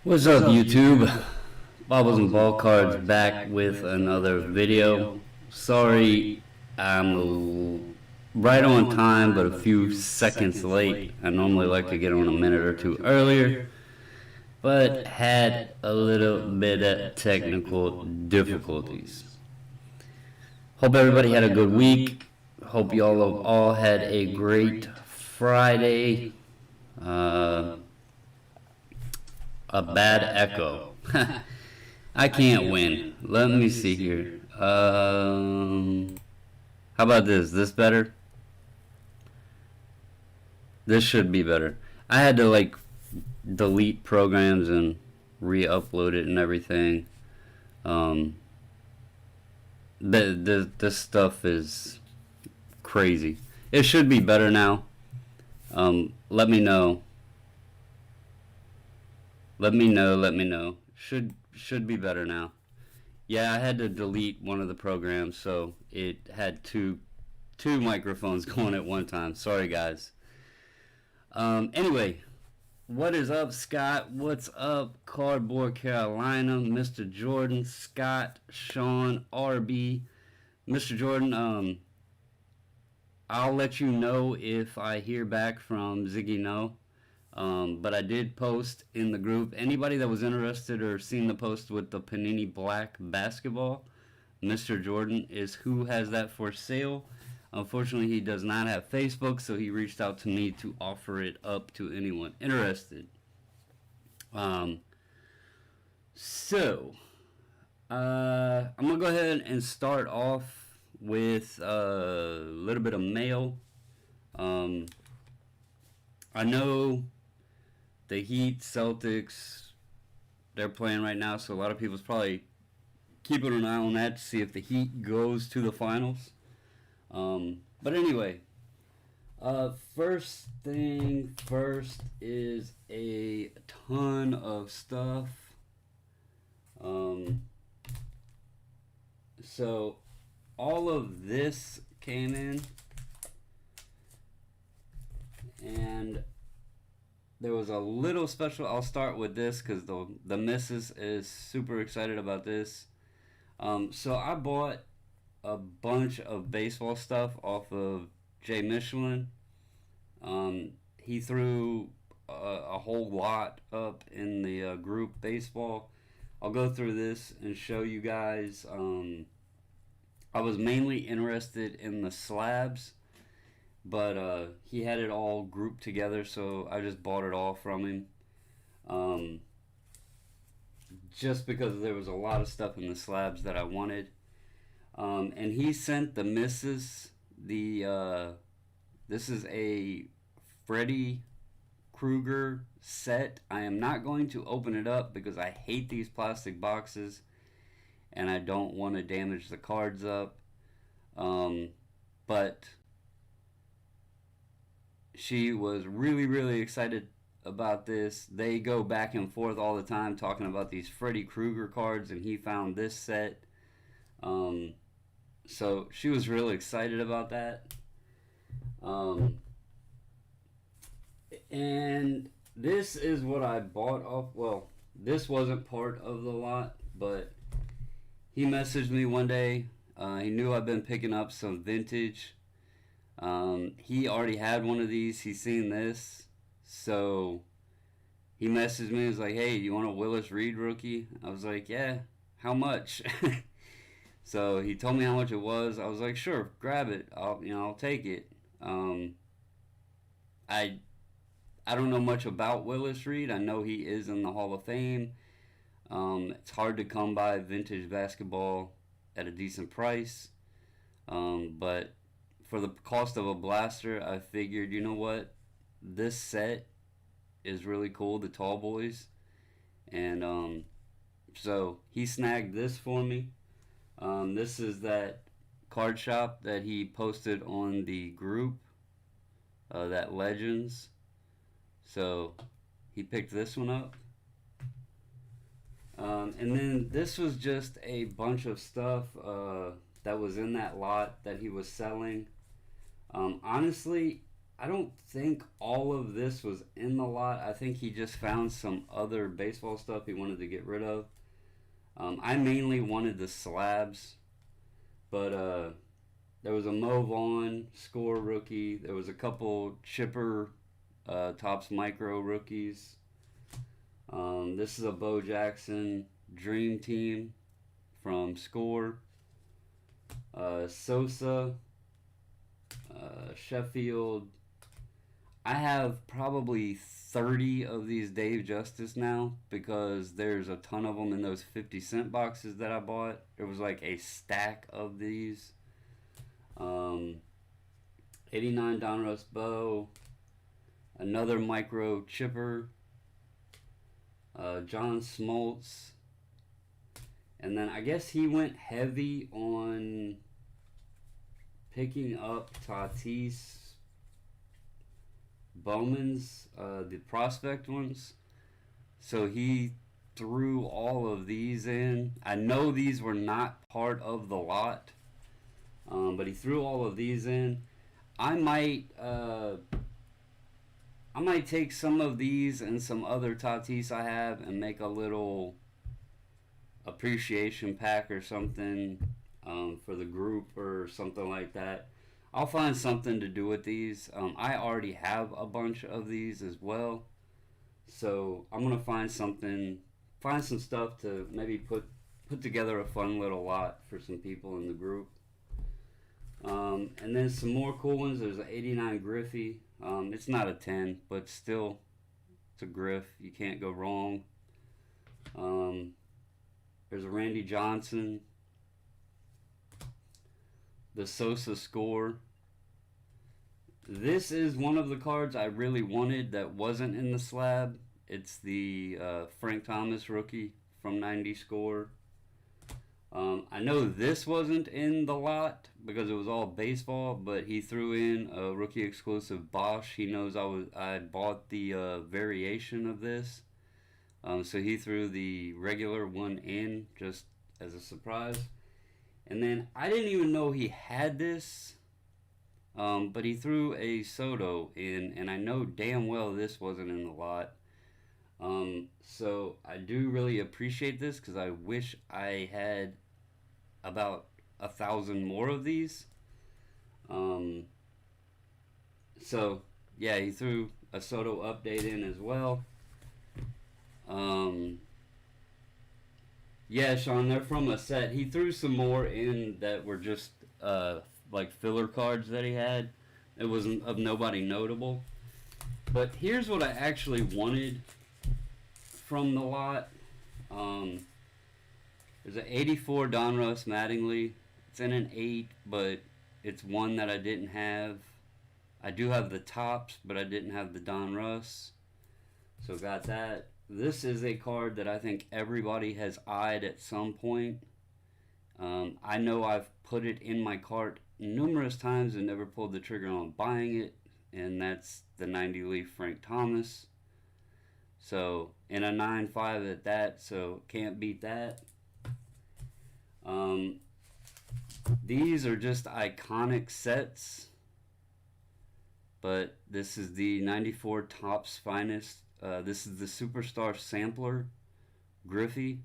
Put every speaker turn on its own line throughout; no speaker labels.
What's up, YouTube? Bobbles and Ball Cards back with another video. Sorry, I'm right on time, but a few seconds late. I normally like to get on a minute or two earlier, but had a little bit of technical difficulties. Hope everybody had a good week. Hope y'all have all had a great Friday. A bad echo. I can't win. Let me see here. How about this? This better? This should be better. I had to delete programs and re-upload it and everything. This stuff is crazy. It should be better now. Let me know. Let me know. Should be better now. Yeah, I had to delete one of the programs, so it had two microphones going at one time. Sorry, guys. Anyway, what is up, Scott? What's up, Cardboard Carolina, Mr. Jordan, Scott, Sean, RB, Mr. Jordan. I'll let you know if I hear back from Ziggy No. But I did post in the group. Anybody that was interested or seen the post with the Panini Black basketball, Mr. Jordan is who has that for sale. Unfortunately, he does not have Facebook, so he reached out to me to offer it up to anyone interested. I'm going to go ahead and start off with a little bit of mail. I know the Heat, Celtics, they're playing right now, so a lot of people's probably keeping an eye on that to see if the Heat goes to the finals. But anyway, first thing first is a ton of stuff. So all of this came in, and there was a little special. I'll start with this because the missus is super excited about this. So I bought a bunch of baseball stuff off of Jay Michelin. He threw a whole lot up in the group baseball. I'll go through this and show you guys. I was mainly interested in the slabs, but he had it all grouped together, so I just bought it all from him. Just because there was a lot of stuff in the slabs that I wanted. And he sent the missus this is a Freddy Krueger set. I am not going to open it up because I hate these plastic boxes and I don't want to damage the cards up. But she was really excited about this. They go back and forth all the time talking about these Freddy Krueger cards, and he found this set. So she was really excited about that. And this is what I bought off. Well, this wasn't part of the lot, but he messaged me one day. He knew I've been picking up some vintage. He already had one of these. He's seen this. So he messaged me. He was like, hey, you want a Willis Reed rookie? I was like, yeah. How much? So he told me how much it was. I was like, sure, grab it. I'll take it. I don't know much about Willis Reed. I know he is in the Hall of Fame. It's hard to come by vintage basketball at a decent price. But for the cost of a blaster, I figured, you know what? This set is really cool, the Tall Boys. And so he snagged this for me. This is that card shop that he posted on the group, that Legends. So he picked this one up. And then this was just a bunch of stuff that was in that lot that he was selling. Honestly, I don't think all of this was in the lot. I think he just found some other baseball stuff he wanted to get rid of. I mainly wanted the slabs, but there was a Mo Vaughn score rookie. There was a couple Chipper Topps Micro rookies. This is a Bo Jackson Dream Team from Score. Sosa, Sheffield. I have probably 30 of these Dave Justice now because there's a ton of them in those 50-cent boxes that I bought. There was like a stack of these. Um, 89 Donruss Bow. Another Micro Chipper. John Smoltz. And then I guess he went heavy on picking up Tatis Bowman's, the prospect ones. So he threw all of these in. I know these were not part of the lot, but he threw all of these in. I might take some of these and some other Tatis I have and make a little appreciation pack or something for the group or something like that. I'll find something to do with these. I already have a bunch of these as well, so I'm gonna find some stuff to maybe put together a fun little lot for some people in the group. And then some more cool ones. There's an 89 Griffey. It's not a 10, but still, it's a Griff. You can't go wrong. There's a Randy Johnson. The Sosa Score. This is one of the cards I really wanted that wasn't in the slab. It's the Frank Thomas rookie from 90 Score. I know this wasn't in the lot because it was all baseball, but he threw in a rookie exclusive Bosch. He knows I bought the variation of this. So he threw the regular one in just as a surprise. And then I didn't even know he had this, but he threw a Soto in, and I know damn well this wasn't in the lot. So I do really appreciate this because I wish I had about 1,000 more of these. So yeah, he threw a Soto update in as well. Yeah, Sean, they're from a set. He threw some more in that were just like filler cards that he had. It wasn't of nobody notable. But here's what I actually wanted from the lot. There's an 84 Donruss Mattingly. It's in an 8, but it's one that I didn't have. I do have the tops, but I didn't have the Donruss. So got that. This is a card that I think everybody has eyed at some point. I know I've put it in my cart numerous times and never pulled the trigger on buying it, and that's the 90 Leaf Frank Thomas. So, in a 9.5 at that, so can't beat that. These are just iconic sets, but this is the 94 Topps Finest. This is the Superstar Sampler Griffey.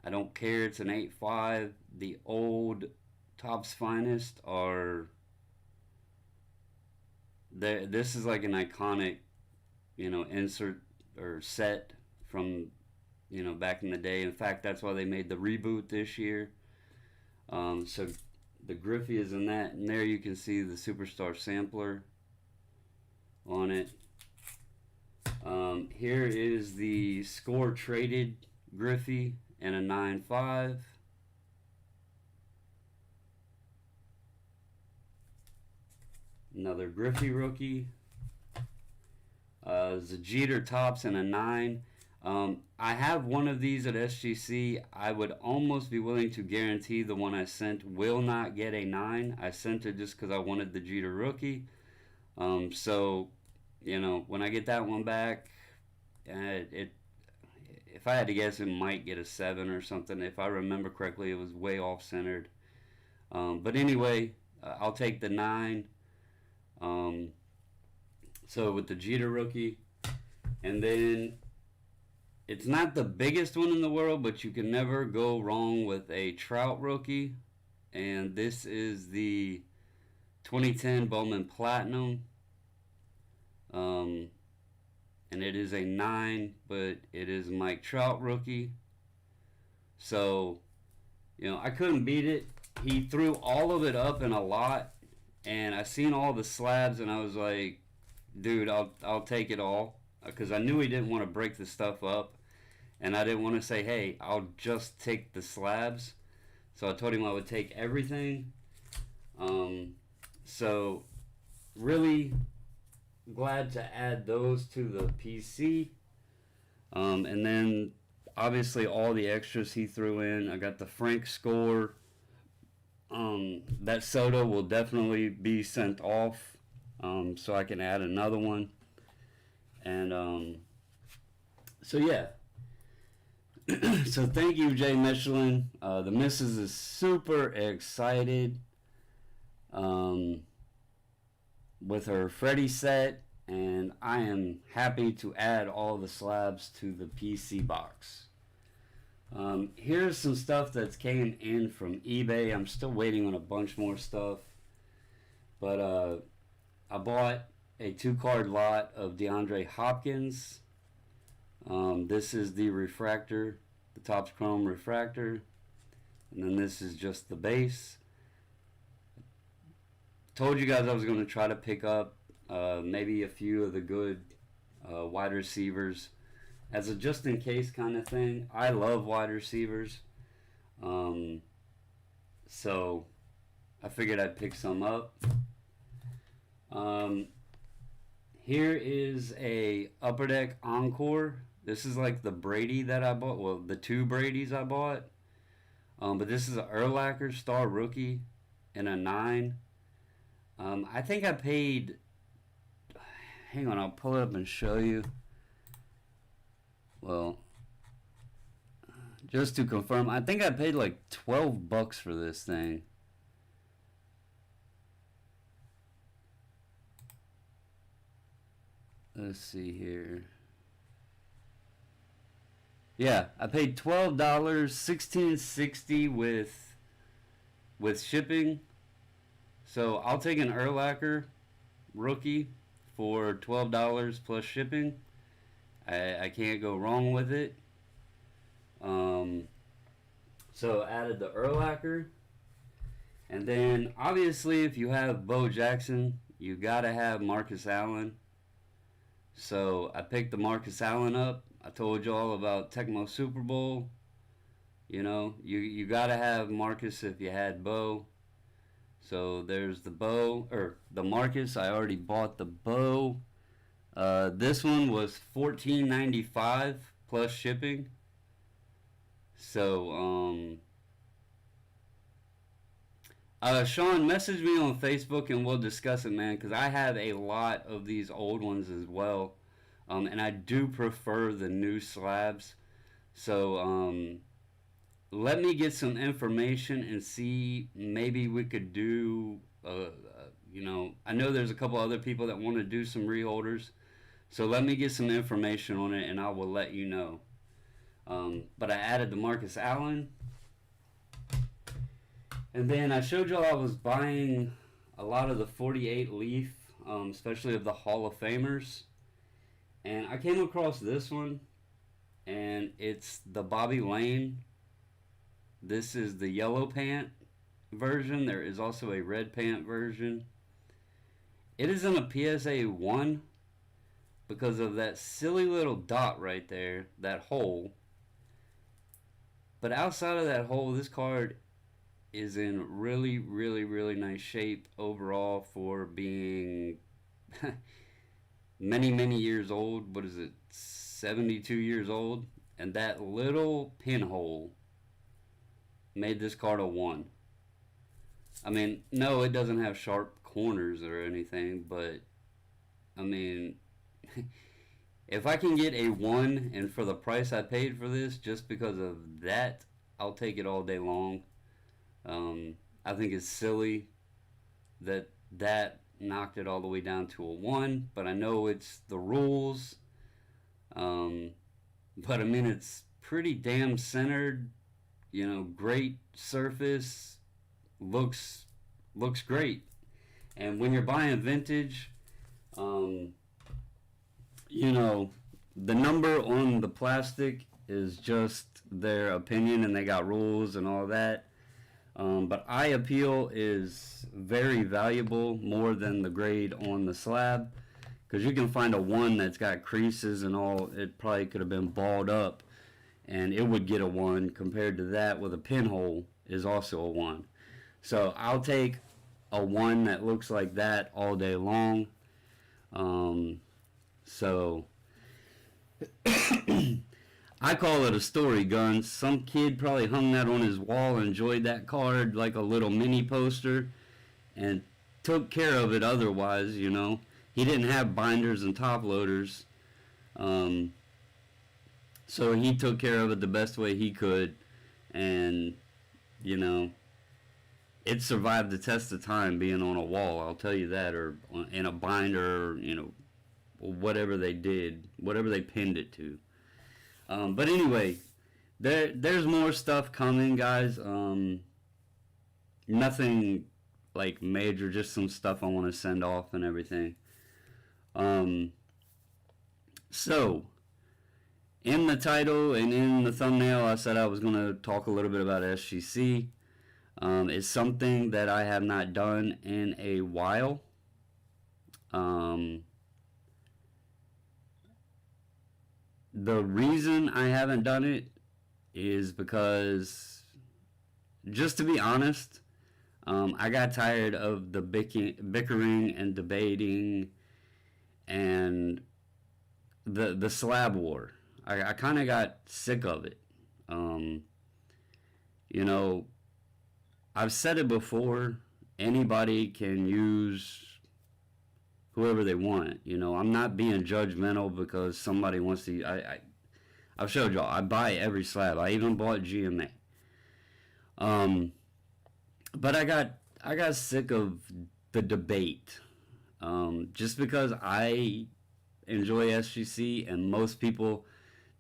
I don't care, it's an 8.5. The old Topps Finest are... This is like an iconic, insert or set from, back in the day. In fact, that's why they made the reboot this year. So the Griffey is in that, and there you can see the Superstar Sampler on it. Here is the Score Traded Griffey and a 9.5. Another Griffey rookie. Jeter Topps and a 9. I have one of these at SGC. I would almost be willing to guarantee the one I sent will not get a 9. I sent it just because I wanted the Jeter rookie. So, when I get that one back, if I had to guess, it might get a 7 or something. If I remember correctly, it was way off-centered. But anyway, I'll take the 9. So with the Jeter rookie, and then it's not the biggest one in the world, but you can never go wrong with a Trout rookie. And this is the 2010 Bowman Platinum. Um, and it is a 9, but it is Mike Trout rookie. So, I couldn't beat it. He threw all of it up in a lot, and I seen all the slabs, and I was like, dude, I'll take it all, because I knew he didn't want to break the stuff up, and I didn't want to say, hey, I'll just take the slabs. So I told him I would take everything. So really glad to add those to the PC. And then obviously all the extras he threw in. I got the Frank score. That soda will definitely be sent off, so I can add another one. And so yeah. So thank you, Jay Michelin. The missus is super excited with her Freddy set, and I am happy to add all the slabs to the PC box. Here's some stuff that's came in from eBay. I'm still waiting on a bunch more stuff, but I bought a 2-card lot of DeAndre Hopkins. This is the refractor, the Topps Chrome refractor, and then this is just the base. Told you guys I was going to try to pick up maybe a few of the good wide receivers as a just in case kind of thing. I love wide receivers, so I figured I'd pick some up. Here is a Upper Deck Encore. This is like the Brady that I bought. Well, the 2 Bradys I bought. But this is an Urlacher Star Rookie in a 9. I think I paid... Hang on, I'll pull it up and show you. Well, just to confirm, I think I paid like $12 for this thing. Let's see here. Yeah, I paid $12, $16.60 with shipping. So I'll take an Urlacher rookie for $12 plus shipping. I can't go wrong with it. So added the Urlacher. And then obviously if you have Bo Jackson, you gotta have Marcus Allen. So I picked the Marcus Allen up. I told you all about Tecmo Super Bowl. You gotta have Marcus if you had Bo. So there's the Bo, or the Marcus. I already bought the Bo. This one was $14.95 plus shipping. So Sean, message me on Facebook and we'll discuss it, man, because I have a lot of these old ones as well, and I do prefer the new slabs. So let me get some information and see, maybe we could do I know there's a couple other people that want to do some reholders, so let me get some information on it and I will let you know. But I added the Marcus Allen. And then I showed y'all I was buying a lot of the 48 leaf, especially of the Hall of Famers. And I came across this one, and it's the Bobby Lane. This is the yellow pant version. There is also a red pant version. It is in a PSA 1 because of that silly little dot right there, that hole. But outside of that hole, this card is in really, really, really nice shape overall for being many, many years old. What is it? 72 years old. And that little pinhole made this card a 1. I mean, no, it doesn't have sharp corners or anything, but I mean, if I can get a 1 and for the price I paid for this, just because of that, I'll take it all day long. I think it's silly that knocked it all the way down to a 1, but I know it's the rules. Um, but I mean, it's pretty damn centered. Great surface, looks great. And when you're buying vintage, um, you know, the number on the plastic is just their opinion, and they got rules and all that. But eye appeal is very valuable, more than the grade on the slab, because you can find a 1 that's got creases and all. It probably could have been balled up, and it would get a 1, compared to that with a pinhole is also a 1. So I'll take a 1 that looks like that all day long. So I call it a story gun. Some kid probably hung that on his wall and enjoyed that card like a little mini poster and took care of it otherwise. He didn't have binders and top loaders. So he took care of it the best way he could. And, it survived the test of time being on a wall, I'll tell you that, or in a binder, whatever they did, whatever they pinned it to. But anyway, there's more stuff coming, guys. Nothing like major, just some stuff I want to send off and everything. So, in the title and in the thumbnail, I said I was going to talk a little bit about SGC. It's something that I have not done in a while. The reason I haven't done it is because, just to be honest, I got tired of the bickering and debating and the slab war. I kind of got sick of it. I've said it before, anybody can use whoever they want. I'm not being judgmental because somebody wants to. I've showed y'all, I buy every slab. I even bought GMA. But I got sick of the debate. Just because I enjoy SGC, and most people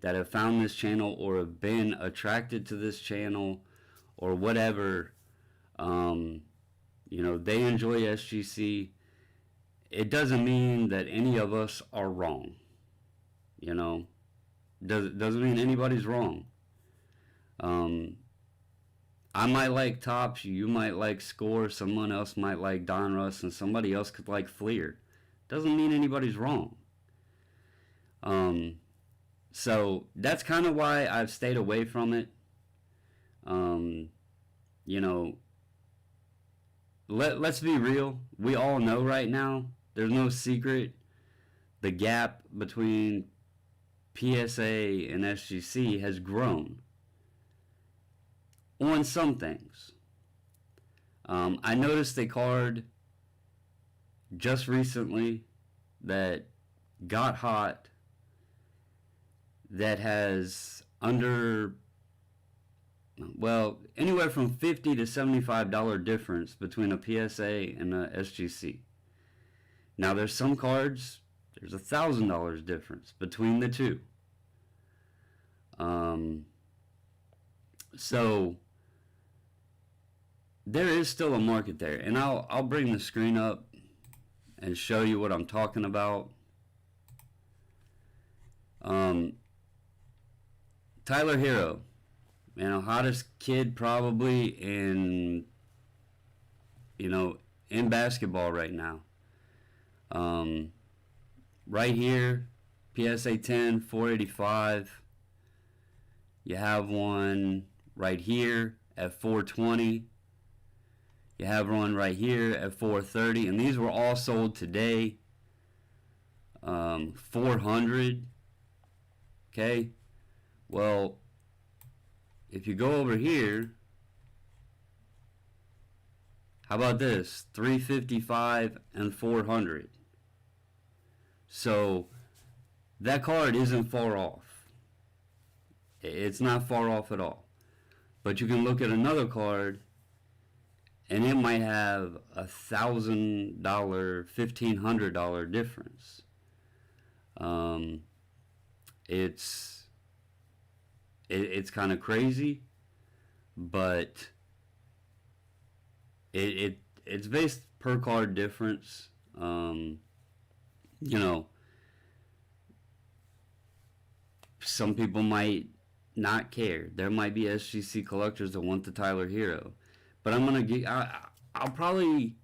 that have found this channel or have been attracted to this channel or whatever, they enjoy SGC. It doesn't mean that any of us are wrong. Doesn't mean anybody's wrong. I might like Topps, you might like Score, someone else might like Donruss, and somebody else could like Fleer. Doesn't mean anybody's wrong. So that's kind of why I've stayed away from it. Let's be real. We all know right now, there's no secret, the gap between PSA and SGC has grown on some things. I noticed a card just recently that got hot that has anywhere from $50 to $75 difference between a PSA and a SGC. Now there's some cards, there's $1,000 difference between the two. So there is still a market there, and I'll bring the screen up and show you what I'm talking about. Tyler Hero, hottest kid probably in basketball right now. Right here, PSA 10, 485. You have one right here at 420. You have one right here at 430, and these were all sold today. 400. Okay. Well, if you go over here, how about this? 355 and 400. So that card isn't far off. It's not far off at all. But you can look at another card and it might have $1,000, $1,500 difference. Um, it's it's kind of crazy, but it's based per card difference. You know, some people might not care. There might be SGC collectors that want the Tyler Hero, but I'll probably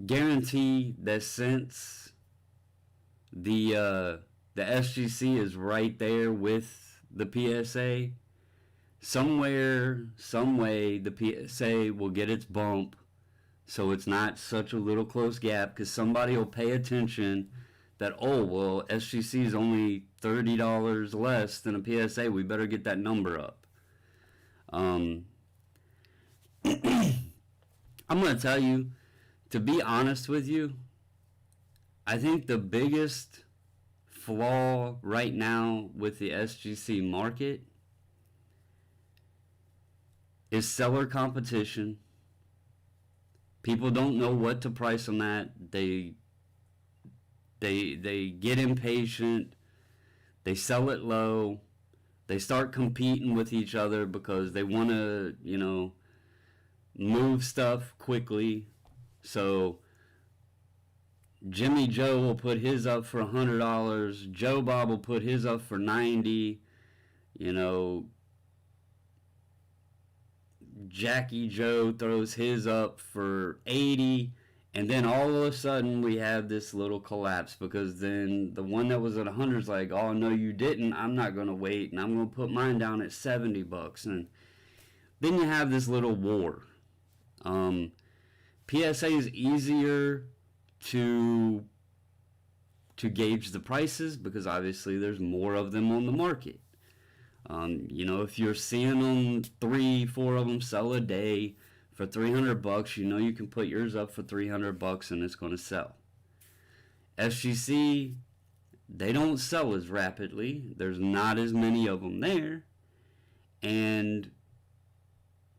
guarantee that since the SGC is right there with the PSA, somewhere, some way, the PSA will get its bump, so it's not such a little close gap, because somebody will pay attention that, oh, well, SGC is only $30 less than a PSA. We better get that number up. I'm going to tell you, to be honest with you, I think the biggest flaw right now with the SGC market is seller competition. People don't know what to price them at. They get impatient. They sell it low. They start competing with each other because they want to, move stuff quickly. So Jimmy Joe will put his up for $100. Joe Bob will put his up for $90. Jackie Joe throws his up for $80. And then all of a sudden we have this little collapse, because then the one that was at $100 is like, oh no you didn't, I'm not going to wait, and I'm going to put mine down at $70. And then you have this little war. PSA is easier to gauge the prices because obviously there's more of them on the market. If you're seeing them 3-4 of them sell a day for $300, you can put yours up for $300 and it's going to sell. SGC, they don't sell as rapidly. There's not as many of them there. And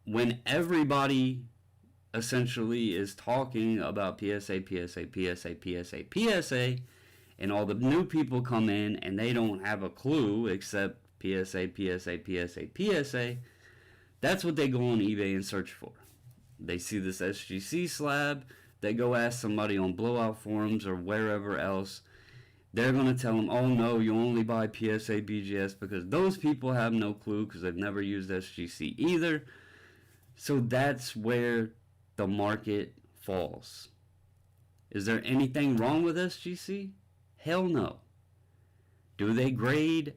when everybody essentially is talking about PSA, and all the new people come in and they don't have a clue except PSA, that's what they go on eBay and search for. They see this SGC slab, they go ask somebody on Blowout forums or wherever else. They're going to tell them, oh no, you only buy PSA BGS, because those people have no clue because they've never used SGC either. So that's where the market falls. Is there anything wrong with SGC? Hell no. Do they grade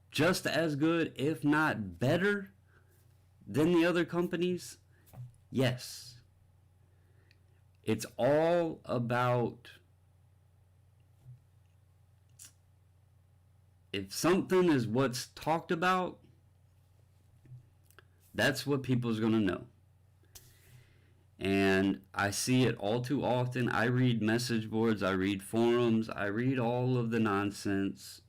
just as good, if not better, than the other companies? Yes. It's all about, if something is what's talked about, that's what people's going to know. And I see it all too often. I read message boards, I read forums, I read all of the nonsense.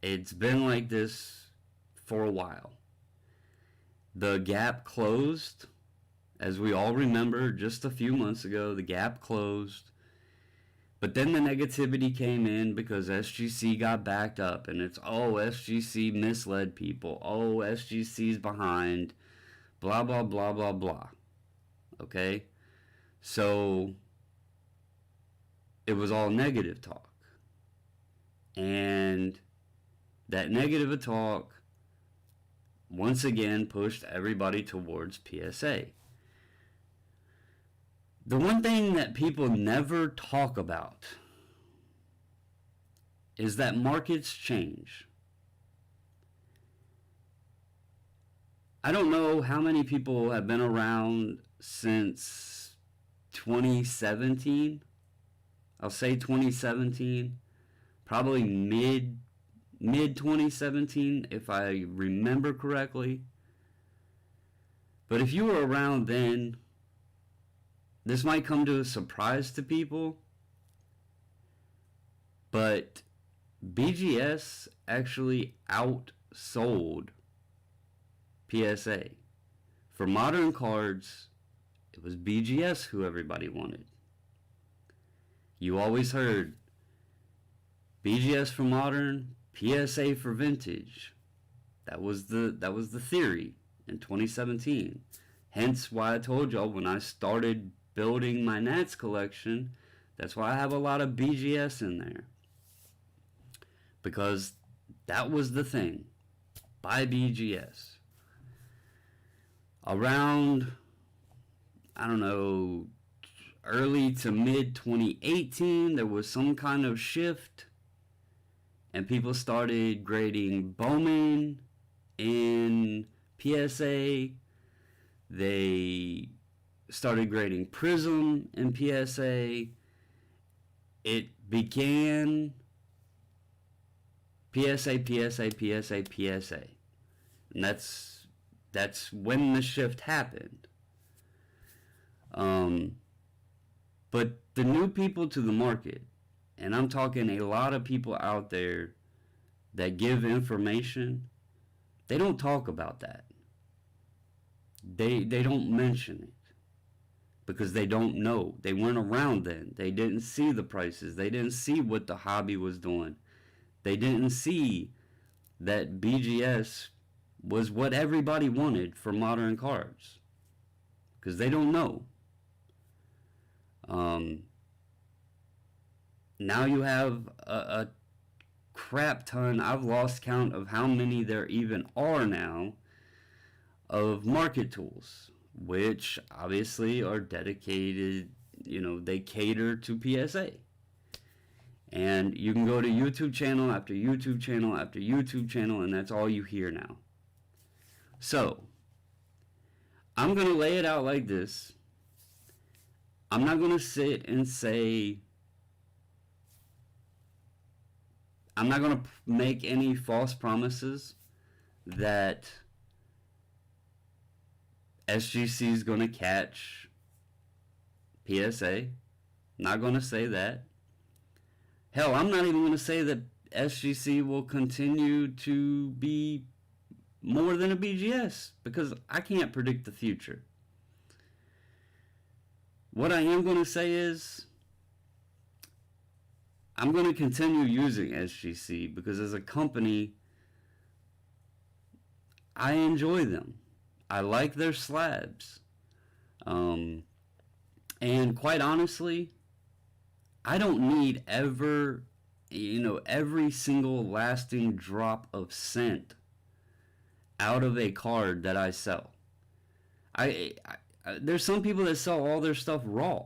It's been like this for a while. The gap closed, as we all remember, just a few months ago. The gap closed. But then the negativity came in because SGC got backed up, and it's, oh, SGC misled people. Oh, SGC's behind. Blah, blah, blah, blah, blah. Okay? So it was all negative talk. And that negative talk once again pushed everybody towards PSA. The one thing that people never talk about is that markets change. I don't know how many people have been around since 2017. I'll say 2017, probably mid 2017 if I remember correctly. But if you were around then, this might come to a surprise to people, but BGS actually outsold PSA. For modern cards, it was BGS who everybody wanted. You always heard BGS for modern, PSA for vintage. That was the theory in 2017. Hence why I told y'all when I started building my Nats collection, that's why I have a lot of BGS in there. Because that was the thing. Buy BGS. Around, I don't know, early to mid 2018, there was some kind of shift, and people started grading Bowman in PSA. They started grading Prism in PSA. It began PSA, PSA, PSA, PSA. And that's when the shift happened. But the new people to the market, and I'm talking a lot of people out there that give information, they don't talk about that. They don't mention it because they don't know. They weren't around then. They didn't see the prices. They didn't see what the hobby was doing. They didn't see that BGS was what everybody wanted for modern cards because they don't know. Now you have a crap ton, I've lost count of how many there even are now, of market tools, which obviously are dedicated, they cater to PSA. And you can go to YouTube channel after YouTube channel after YouTube channel, and that's all you hear now. So, I'm going to lay it out like this. I'm not going to sit and say, I'm not going to make any false promises that SGC is going to catch PSA. Not going to say that. Hell, I'm not even going to say that SGC will continue to be more than a BGS because I can't predict the future. What I am going to say is I'm going to continue using SGC because as a company, I enjoy them. I like their slabs. And quite honestly, I don't need every single lasting drop of scent out of a card that I sell. There's some people that sell all their stuff raw.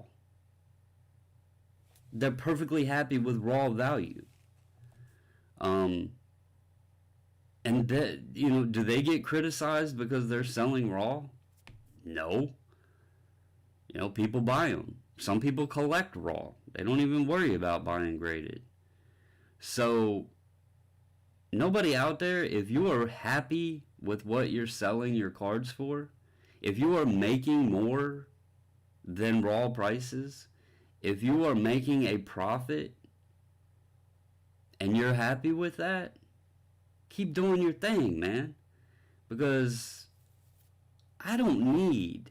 They're perfectly happy with raw value. And that, do they get criticized because they're selling raw? No. People buy them. Some people collect raw. They don't even worry about buying graded. So, nobody out there, if you are happy with what you're selling your cards for, if you are making more than raw prices, if you are making a profit and you're happy with that, keep doing your thing, man. Because I don't need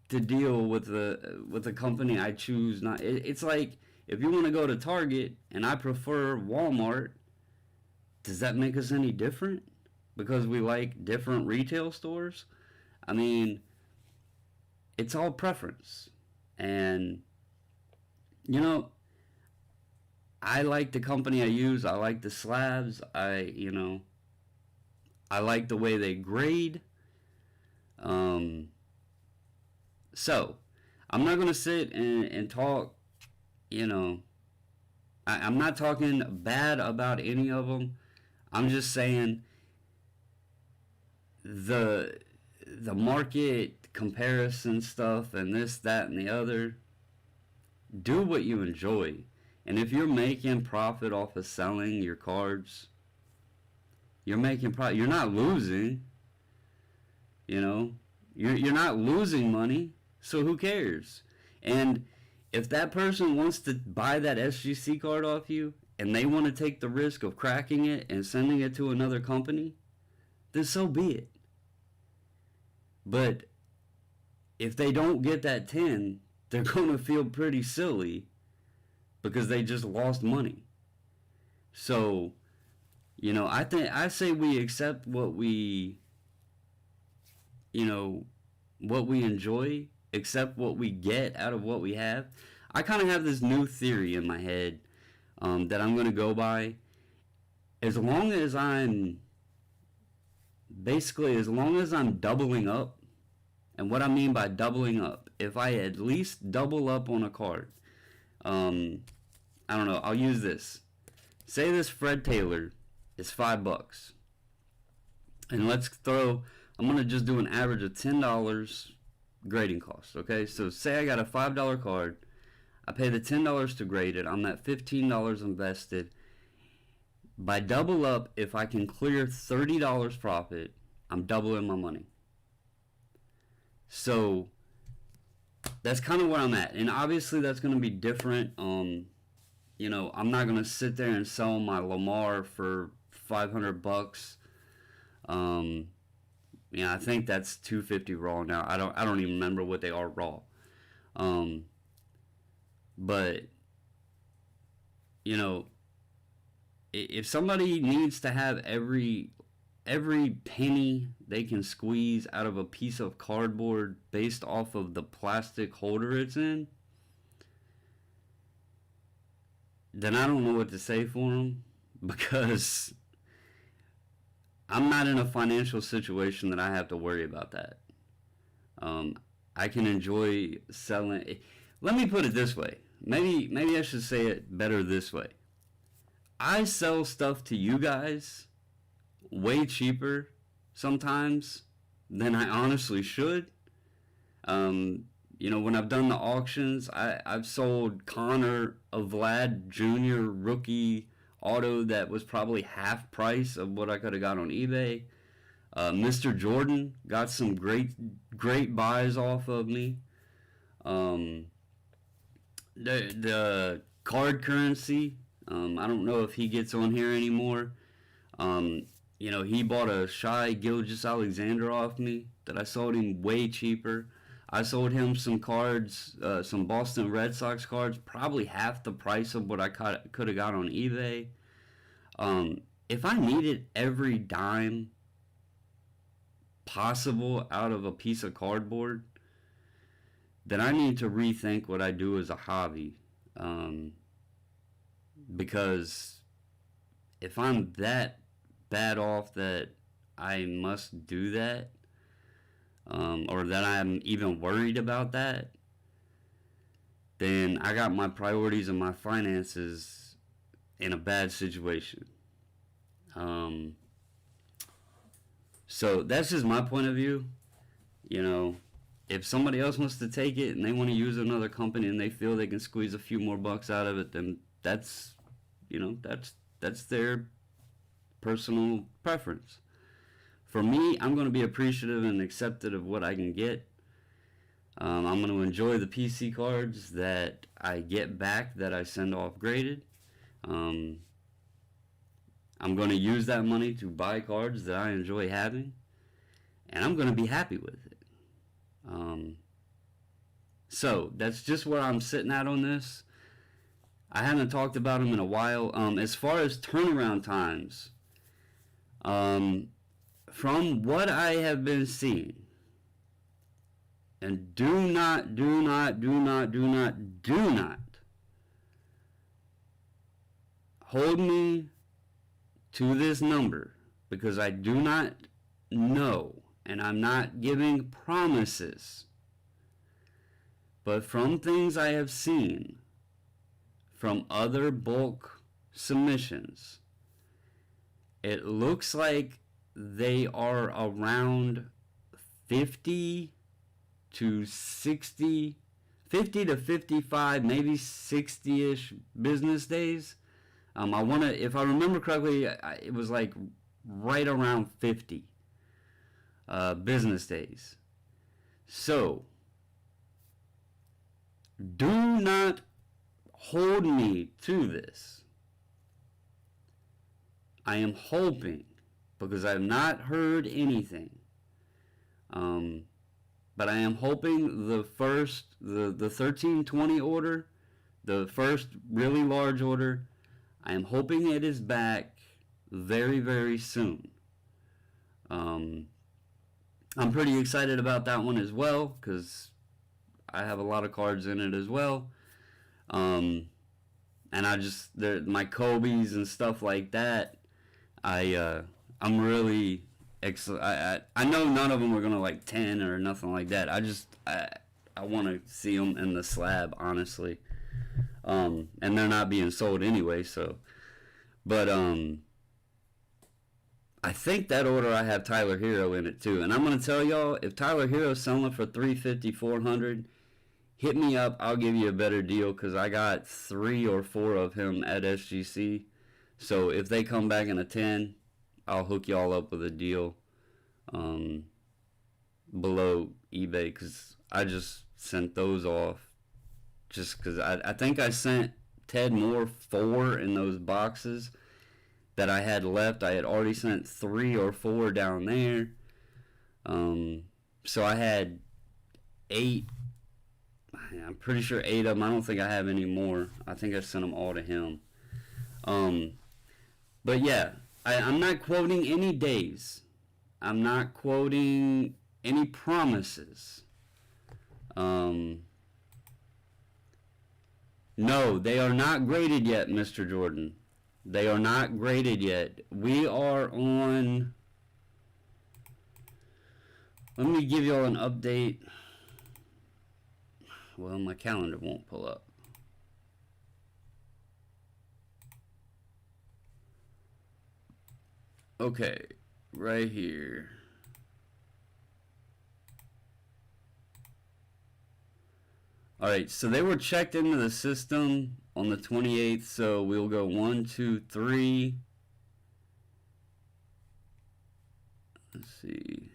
to deal with a company I choose not. It's like if you want to go to Target and I prefer Walmart, does that make us any different? Because we like different retail stores? I mean, it's all preference. And, I like the company I use. I like the slabs. I like the way they grade. So, I'm not going to sit and talk, I'm not talking bad about any of them. I'm just saying the market comparison stuff and this, that, and the other, do what you enjoy. And if you're making profit off of selling your cards, you're making profit. You're not losing. You're not losing money, so who cares? And if that person wants to buy that SGC card off you and they want to take the risk of cracking it and sending it to another company, then so be it. But if they don't get that 10, they're going to feel pretty silly because they just lost money. So, I say we accept what we, what we enjoy, accept what we get out of what we have. I kind of have this new theory in my head that I'm going to go by. As long as I'm doubling up, and what I mean by doubling up, if I at least double up on a card, I don't know, I'll use this. Say this Fred Taylor is $5. And I'm going to just do an average of $10 grading costs, okay? So say I got a $5 card. I pay the $10 to grade it. I'm at $15 invested. By double up, if I can clear $30 profit, I'm doubling my money. So that's kind of where I'm at. And obviously that's going to be different. I'm not going to sit there and sell my Lamar for $500. I think that's $250 raw now. I don't even remember what they are raw. But if somebody needs to have every penny they can squeeze out of a piece of cardboard based off of the plastic holder it's in, then I don't know what to say for them, because I'm not in a financial situation that I have to worry about that. I can enjoy selling. Let me put it this way. Maybe I should say it better this way. I sell stuff to you guys way cheaper sometimes than I honestly should. When I've done the auctions, I've sold Connor a Vlad Jr. rookie auto that was probably half price of what I could have got on eBay. Mr. Jordan got some great buys off of me. The card currency, I don't know if he gets on here anymore. He bought a Shai Gilgeous-Alexander off me that I sold him way cheaper. I sold him some cards, some Boston Red Sox cards, probably half the price of what I could have got on eBay. If I needed every dime possible out of a piece of cardboard, then I need to rethink what I do as a hobby. Because if I'm that bad off that I must do that, or that I'm even worried about that, then I got my priorities and my finances in a bad situation. So that's just my point of view. If somebody else wants to take it and they want to use another company and they feel they can squeeze a few more bucks out of it, then that's their personal preference. For me, I'm going to be appreciative and accepted of what I can get. I'm going to enjoy the PC cards that I get back that I send off graded. I'm going to use that money to buy cards that I enjoy having, and I'm going to be happy with it. So that's just where I'm sitting at on this. I haven't talked about them in a while. As far as turnaround times, from what I have been seeing, and do not hold me to this number, because I do not know, and I'm not giving promises, but from things I have seen from other bulk submissions, it looks like they are around 50 to 55, maybe 60-ish business days. If I remember correctly, it was like right around 50 business days. So, do not hold me to this. I am hoping because I have not heard anything. But I am hoping the 1320 order, the first really large order, I am hoping it is back very, very soon. I'm pretty excited about that one as well, because I have a lot of cards in it as well. And my Kobe's and stuff like that, I'm really I know none of them are gonna like 10 or nothing like that. I want to see them in the slab, honestly. And they're not being sold anyway, so. But I think that order I have Tyler Hero in it too. And I'm gonna tell y'all, if Tyler Hero's selling for $350, $400, hit me up. I'll give you a better deal, because I got 3 or 4 of him at SGC. So if they come back in a 10, I'll hook y'all up with a deal below eBay, because I just sent those off just because I think I sent Ted Moore 4 in those boxes that I had left. I had already sent 3 or 4 down there. So I had 8. I'm pretty sure 8 of them. I don't think I have any more. I think I sent them all to him. But yeah, I'm not quoting any days. I'm not quoting any promises. No, they are not graded yet, Mr. Jordan. They are not graded yet. We are on... Let me give y'all an update. Well, my calendar won't pull up. Okay, right here. Alright, so they were checked into the system on the 28th, so we'll go 1, 2, 3. Let's see.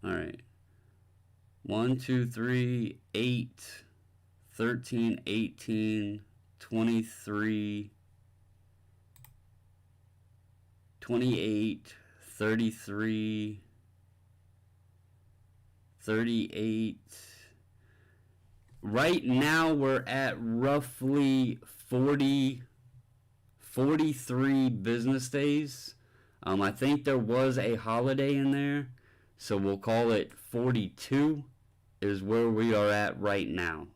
Alright. 1, 2, 3, 8, 13, 18, 23, 28, 33, 38. Right now we're at roughly 43 business days. I think there was a holiday in there, so we'll call it 42 is where we are at right now.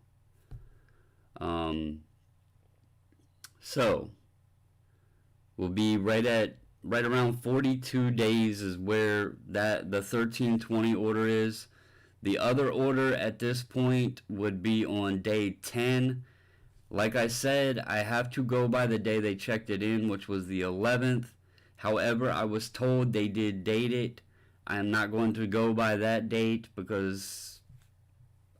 So we'll be right around 42 days is where the 1320 order is. The other order at this point would be on day 10. Like I said, I have to go by the day they checked it in, which was the 11th. However, I was told they did date it. I am not going to go by that date because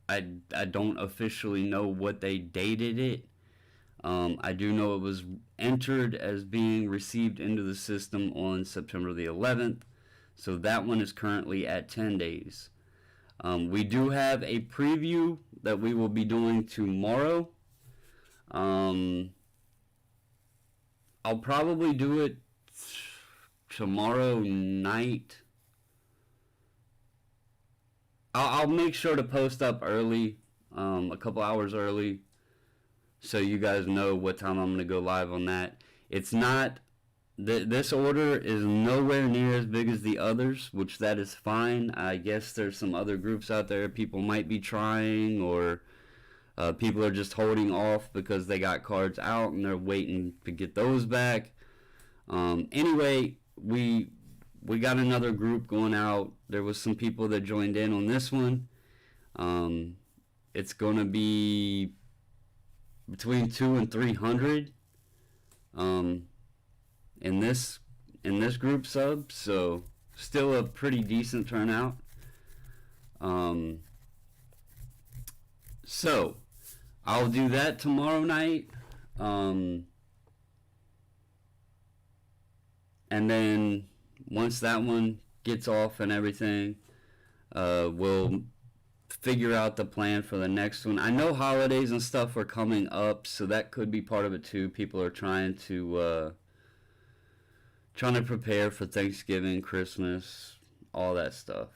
I don't officially know what they dated it. I do know it was entered as being received into the system on September the 11th. So that one is currently at 10 days. We do have a preview that we will be doing tomorrow. I'll probably do it tomorrow night. I'll make sure to post up early, a couple hours early, so you guys know what time I'm going to go live on that. It's not... This order is nowhere near as big as the others, which that is fine. I guess there's some other groups out there people might be trying, or people are just holding off because they got cards out and they're waiting to get those back. Anyway, we got another group going out. There was some people that joined in on this one. It's going to be between 200 and 300. In this group sub, so still a pretty decent turnout. So I'll do that tomorrow night, and then once that one gets off and everything, we'll figure out the plan for the next one. I know holidays and stuff are coming up, so that could be part of it too. People are trying to trying to prepare for Thanksgiving, Christmas, all that stuff.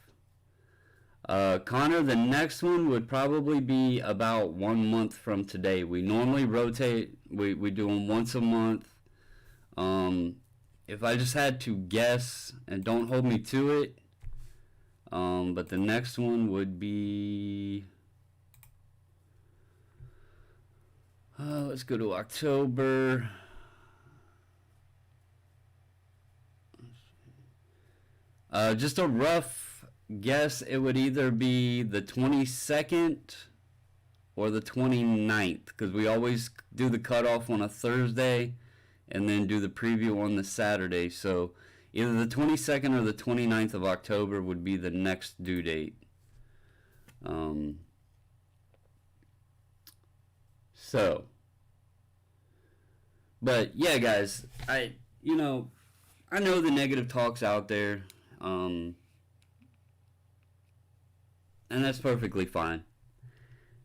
Connor, the next one would probably be about 1 month from today. We normally rotate. We do them once a month. If I just had to guess, and don't hold me to it, but the next one would be... let's go to October. Just a rough guess, it would either be the 22nd or the 29th, because we always do the cutoff on a Thursday and then do the preview on the Saturday. So either the 22nd or the 29th of October would be the next due date. But yeah, guys, I know the negative talk's out there, and that's perfectly fine.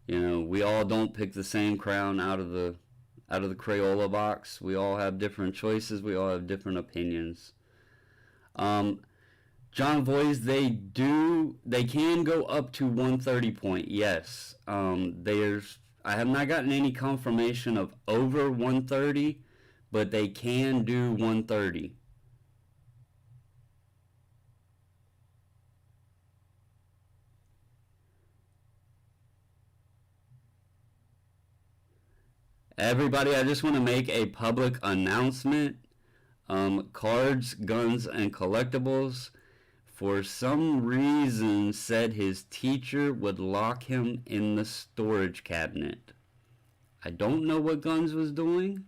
We all don't pick the same crown out of the Crayola box. We all have different choices. We all have different opinions. John Voice, they can go up to 130 point. Yes. I have not gotten any confirmation of over 130, but they can do 130. Everybody, I just want to make a public announcement. Cards, Guns, and Collectibles, for some reason, said his teacher would lock him in the storage cabinet. I don't know what Guns was doing,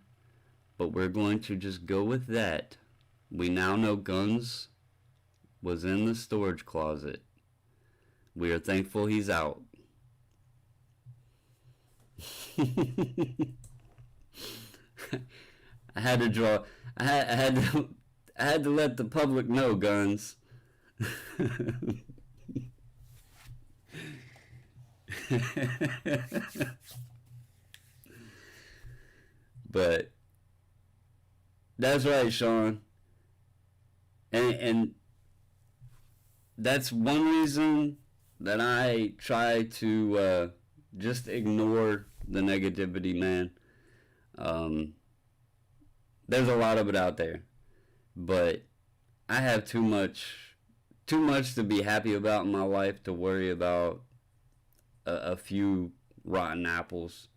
but we're going to just go with that. We now know Guns was in the storage closet. We are thankful he's out. I had to let the public know, Guns. But that's right, Sean. And that's one reason that I try to just ignore the negativity, man. There's a lot of it out there, but I have too much to be happy about in my life to worry about a few rotten apples.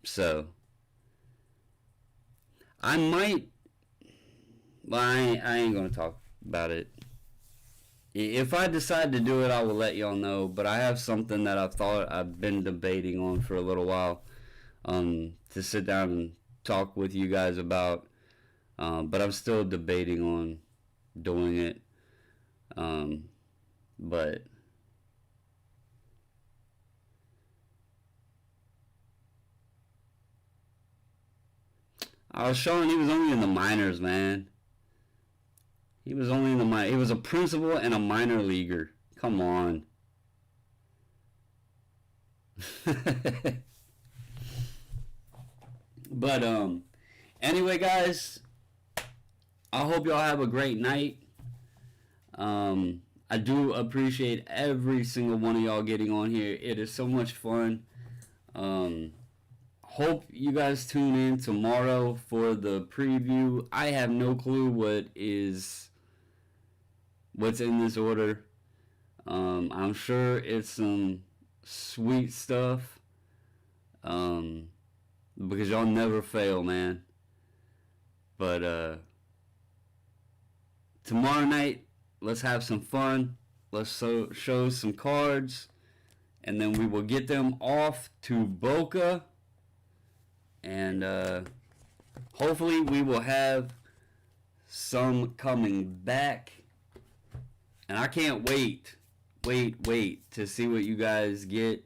So I might, well, I ain't gonna talk about it. If I decide to do it, I will let y'all know. But I have something that I've been debating on for a little while, to sit down and talk with you guys about. But I'm still debating on doing it. But I was showing he was only in the minors, man. He was only in the minor. He was a principal and a minor leaguer. Come on. But anyway, guys, I hope y'all have a great night. I do appreciate every single one of y'all getting on here. It is so much fun. Hope you guys tune in tomorrow for the preview. I have no clue what's in this order. I'm sure it's some sweet stuff. Because y'all never fail, man. But tomorrow night, let's have some fun. Let's show some cards, and then we will get them off to Boca, and hopefully we will have some coming back. And I can't wait to see what you guys get.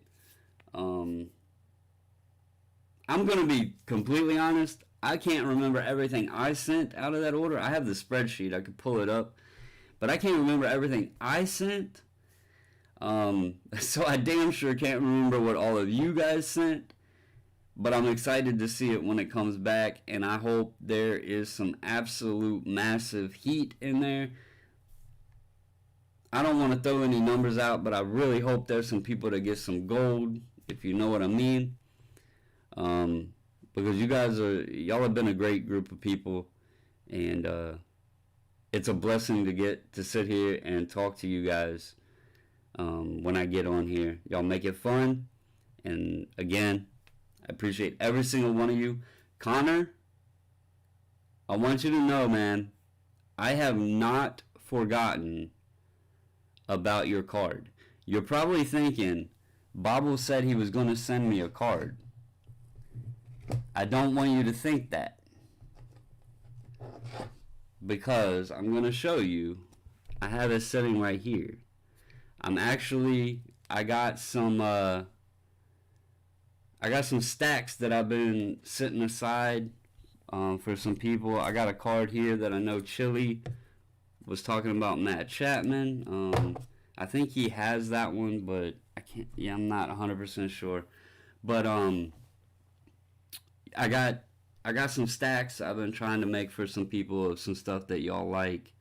I'm going to be completely honest. I can't remember everything I sent out of that order. I have the spreadsheet. I could pull it up. But I can't remember everything I sent. So I damn sure can't remember what all of you guys sent. but I'm excited to see it when it comes back, and I hope there is some absolute massive heat in there. I don't want to throw any numbers out, but I really hope there's some people that get some gold, if you know what I mean. Because y'all have been a great group of people, and it's a blessing to get to sit here and talk to you guys when I get on here. Y'all make it fun, and again, I appreciate every single one of you. Connor, I want you to know, man, I have not forgotten about your card. You're probably thinking, Bobble said he was going to send me a card. I don't want you to think that, because I'm going to show you. I have it sitting right here. I got some stacks that I've been setting aside for some people. I got a card here that I know Chili was talking about, Matt Chapman. I think he has that one, but I'm not 100% sure. But I got some stacks I've been trying to make for some people of some stuff that y'all like.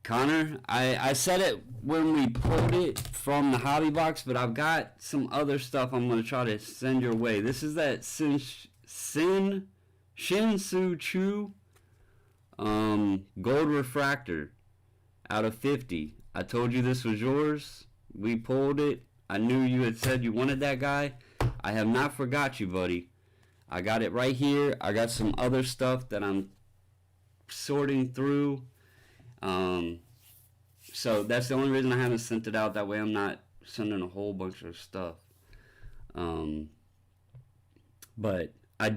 Connor, I said it when we pulled it from the hobby box, but I've got some other stuff I'm going to try to send your way. This is that Shin-Soo Choo gold refractor out of 50. I told you this was yours. We pulled it. I knew you had said you wanted that guy. I have not forgot you, buddy. I got it right here. I got some other stuff that I'm sorting through. So that's the only reason I haven't sent it out. That way I'm not sending a whole bunch of stuff. But I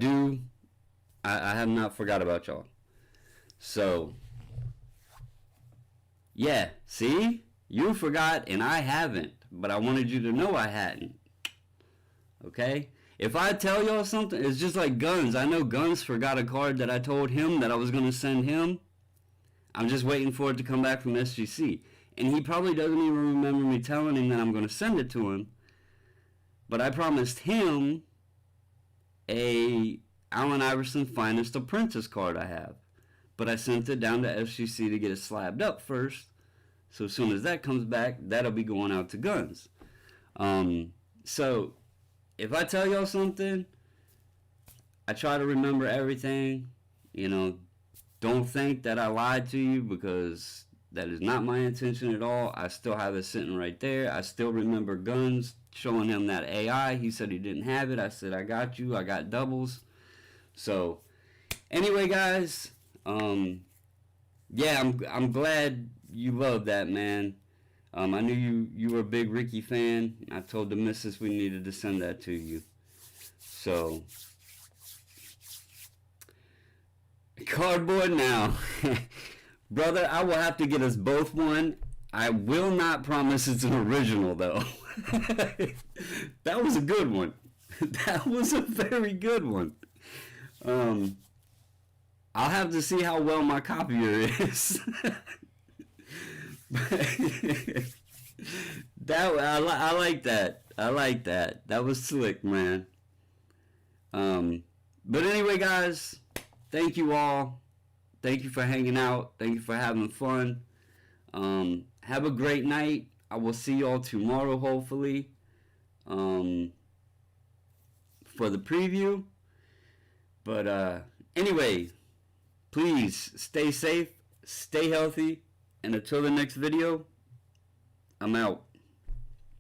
have not forgot about y'all. So, yeah, see? You forgot and I haven't, but I wanted you to know I hadn't. Okay? If I tell y'all something, it's just like Guns. I know Guns forgot a card that I told him that I was going to send him. I'm just waiting for it to come back from SGC. And he probably doesn't even remember me telling him that I'm going to send it to him. But I promised him a Allen Iverson Finest Apprentice card I have. But I sent it down to SGC to get it slabbed up first. So as soon as that comes back, that'll be going out to Guns. So if I tell y'all something, I try to remember everything. You know, don't think that I lied to you, because that is not my intention at all. I still have it sitting right there. I still remember Guns showing him that AI. He said he didn't have it. I said, I got you. I got doubles. So anyway, guys, yeah, I'm glad you love that, man. I knew you were a big Ricky fan. I told the missus we needed to send that to you. So, cardboard now. Brother, I will have to get us both one. I will not promise it's an original, though. That was a good one. That was a very good one. I'll have to see how well my copier is. I like that. I like that. That was slick, man. But anyway, guys, thank you all. Thank you for hanging out. Thank you for having fun. Have a great night. I will see y'all tomorrow, hopefully, for the preview. But anyway, please stay safe, stay healthy, and until the next video, I'm out.